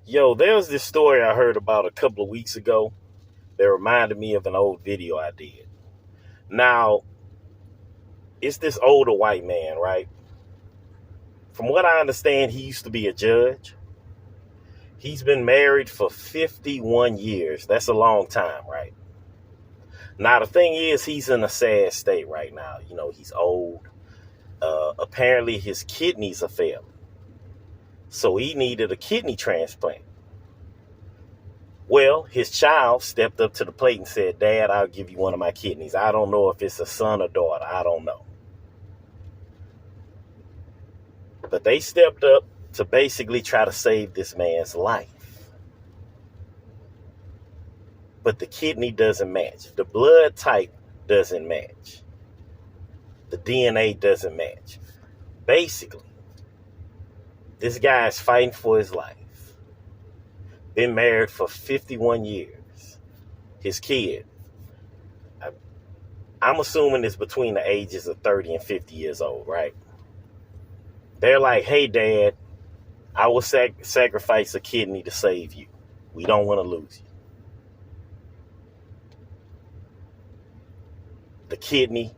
Yo, there's this story I heard about a couple of weeks ago that reminded me of an old video I did. Now, it's this older white man, right? From what I understand, he used to be a judge. He's been married for 51 years. That's a long time, right? Now, the thing is, he's in a sad state right now. You know, he's old. Apparently, his kidneys are failing. So he needed a kidney transplant. Well, his child stepped up to the plate and said, "Dad, I'll give you one of my kidneys. I don't know if it's a son or daughter. I don't know." But they stepped up to basically try to save this man's life. But the kidney doesn't match. The blood type doesn't match. The DNA doesn't match. Basically, this guy is fighting for his life. Been married for 51 years. His kid, I'm assuming it's between the ages of 30 and 50 years old, right? They're like, "Hey, Dad, I will sacrifice a kidney to save you. We don't want to lose you." The kidney,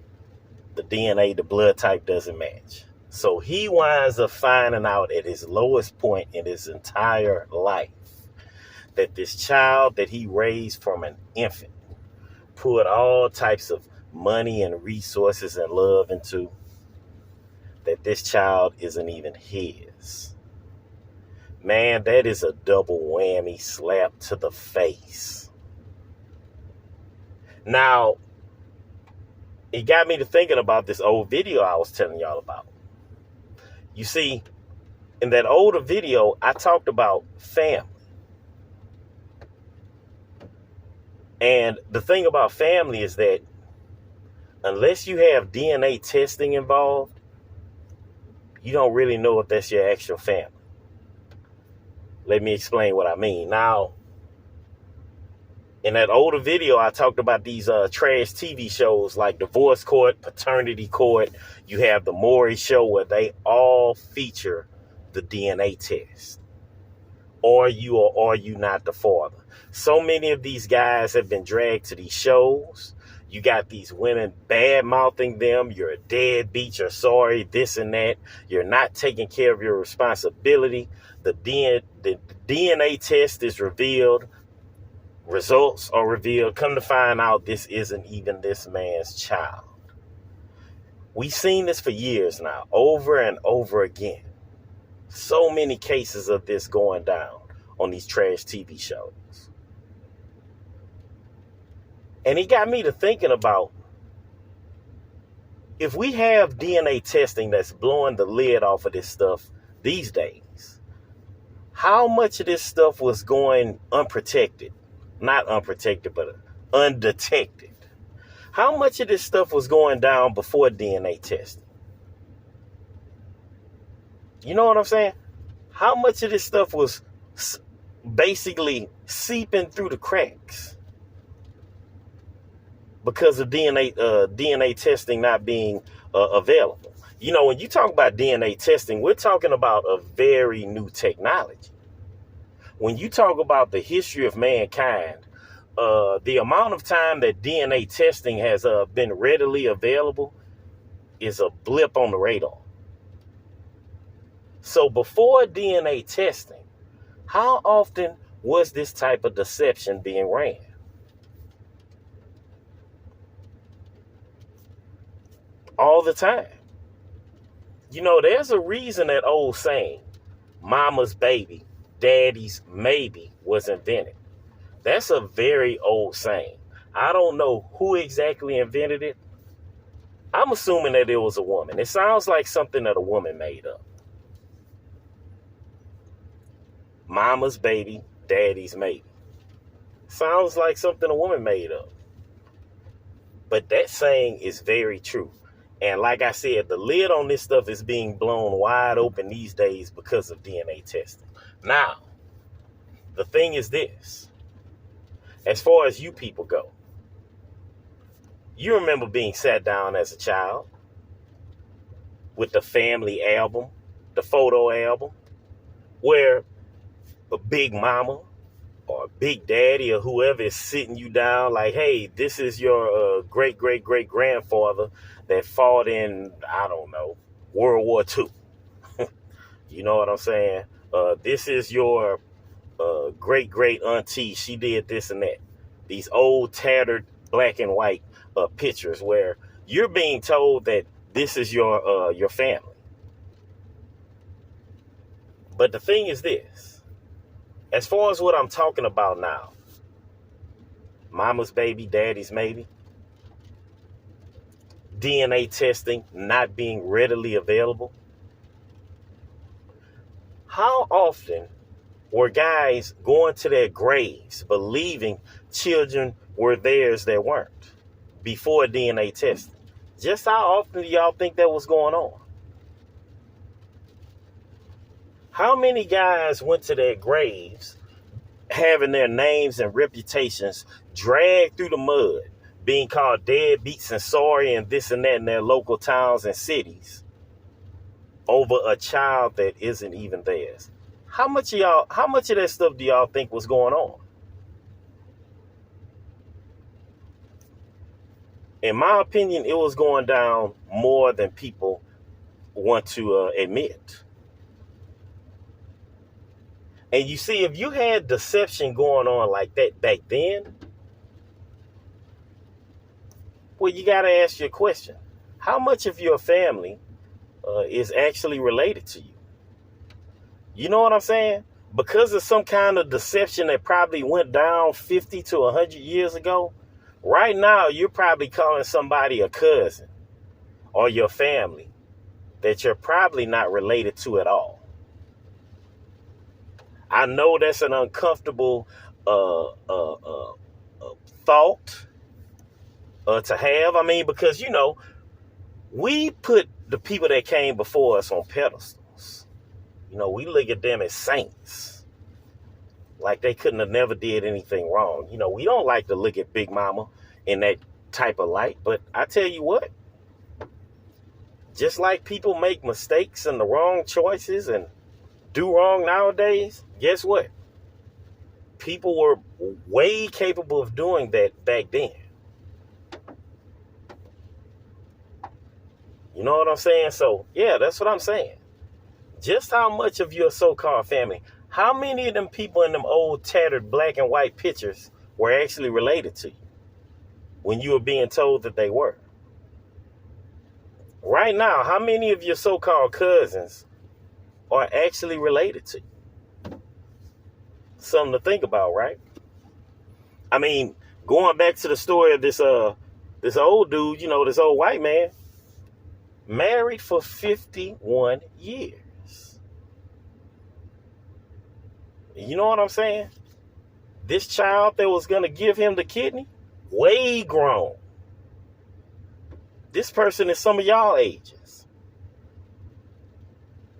the DNA, the blood type doesn't match. So he winds up finding out at his lowest point in his entire life that this child that he raised from an infant, put all types of money and resources and love into, that this child isn't even his. Man, that is a double whammy slap to the face. Now, it got me to thinking about this old video I was telling y'all about. You see, in that older video, I talked about family. And the thing about family is that unless you have DNA testing involved, you don't really know if that's your actual family. Let me explain what I mean. Now, in that older video, I talked about these trash TV shows like Divorce Court, Paternity Court. You have the Maury Show, where they all feature the DNA test. Are you or are you not the father? So many of these guys have been dragged to these shows. You got these women bad-mouthing them. You're a deadbeat. You're sorry, this and that. You're not taking care of your responsibility. The DNA test is revealed. Results are revealed. Come to find out, this isn't even this man's child. We've seen this for years now, over and over again. So many cases of this going down on these trash TV shows. And it got me to thinking about, if we have DNA testing that's blowing the lid off of this stuff these days, how much of this stuff was going unprotected? Not unprotected, but undetected. How much of this stuff was going down before DNA testing? You know what I'm saying? How much of this stuff was basically seeping through the cracks because of DNA testing not being available? You know, when you talk about DNA testing, we're talking about a very new technology. When you talk about the history of mankind, the amount of time that DNA testing has been readily available is a blip on the radar. So before DNA testing, how often was this type of deception being ran? All the time. You know, there's a reason that old saying, "Mama's baby, daddy's maybe," was invented. That's a very old saying. I don't know who exactly invented it. I'm assuming that it was a woman. It sounds like something that a woman made up. Mama's baby, daddy's maybe. Sounds like something a woman made up. But that saying is very true. And like I said, the lid on this stuff is being blown wide open these days because of DNA testing. Now, the thing is this. As far as you people go, you remember being sat down as a child with the family album, the photo album, where a big mama or big daddy or whoever is sitting you down like, hey, this is your great great great grandfather that fought in, I don't know, World War II. You know what I'm saying? This is your great great auntie. She did this and that. These old tattered black and white pictures where you're being told that this is your family. But the thing is this, as far as what I'm talking about now, mama's baby, daddy's maybe, DNA testing not being readily available. How often were guys going to their graves believing children were theirs that weren't before DNA testing? Just how often do y'all think that was going on? How many guys went to their graves having their names and reputations dragged through the mud, being called deadbeats and sorry and this and that in their local towns and cities over a child that isn't even theirs? How much of that stuff do y'all think was going on? In my opinion, it was going down more than people want to admit. And you see, if you had deception going on like that back then, well, you got to ask your question. How much of your family is actually related to you? You know what I'm saying? Because of some kind of deception that probably went down 50 to 100 years ago, right now you're probably calling somebody a cousin or your family that you're probably not related to at all. I know that's an uncomfortable thought to have. I mean, because, we put the people that came before us on pedestals. We look at them as saints, like they couldn't have never did anything wrong. We don't like to look at Big Mama in that type of light. But I tell you what, just like people make mistakes and the wrong choices and do wrong nowadays, guess what? People were way capable of doing that back then. You know what I'm saying? So, yeah, that's what I'm saying. Just how much of your so-called family, how many of them people in them old tattered black and white pictures were actually related to you when you were being told that they were? Right now, how many of your so-called cousins are actually related to you? Something to think about, right? I mean, going back to the story of this old dude, this old white man, married for 51 years. You know what I'm saying? This child that was going to give him the kidney, way grown. This person is some of y'all ages.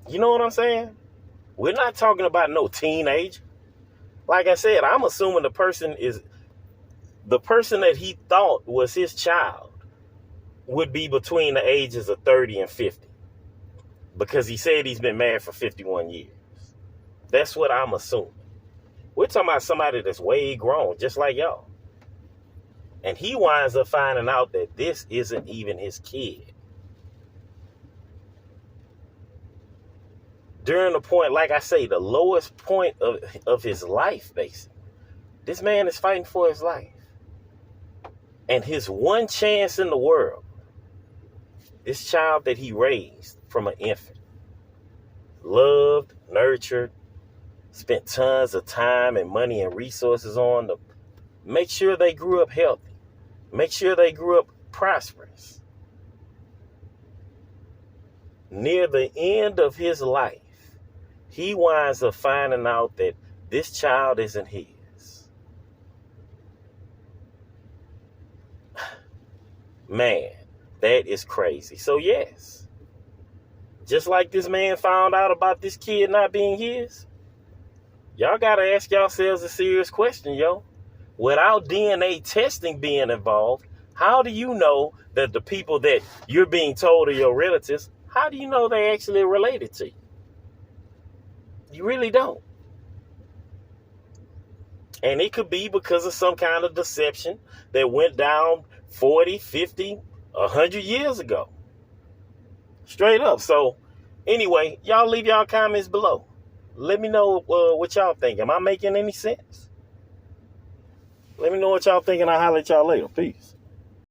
You know what I'm saying? We're not talking about no teenager. Like I said, I'm assuming the person that he thought was his child would be between the ages of 30 and 50. Because he said he's been married for 51 years. That's what I'm assuming. We're talking about somebody that's way grown, just like y'all. And he winds up finding out that this isn't even his kid. During the point, like I say, the lowest point of his life, basically. This man is fighting for his life. And his one chance in the world, this child that he raised from an infant, loved, nurtured, spent tons of time and money and resources on to make sure they grew up healthy, make sure they grew up prosperous. Near the end of his life, he winds up finding out that this child isn't his. Man, that is crazy. So yes, just like this man found out about this kid not being his, y'all got to ask yourselves a serious question, yo. Without DNA testing being involved, how do you know that the people that you're being told are your relatives, how do you know they actually related to you? You really don't. And it could be because of some kind of deception that went down 40, 50, 100 years ago. Straight up. So anyway, y'all leave y'all comments below. Let me know what y'all think. Am I making any sense? Let me know what y'all think, and I'll holler at y'all later. Peace.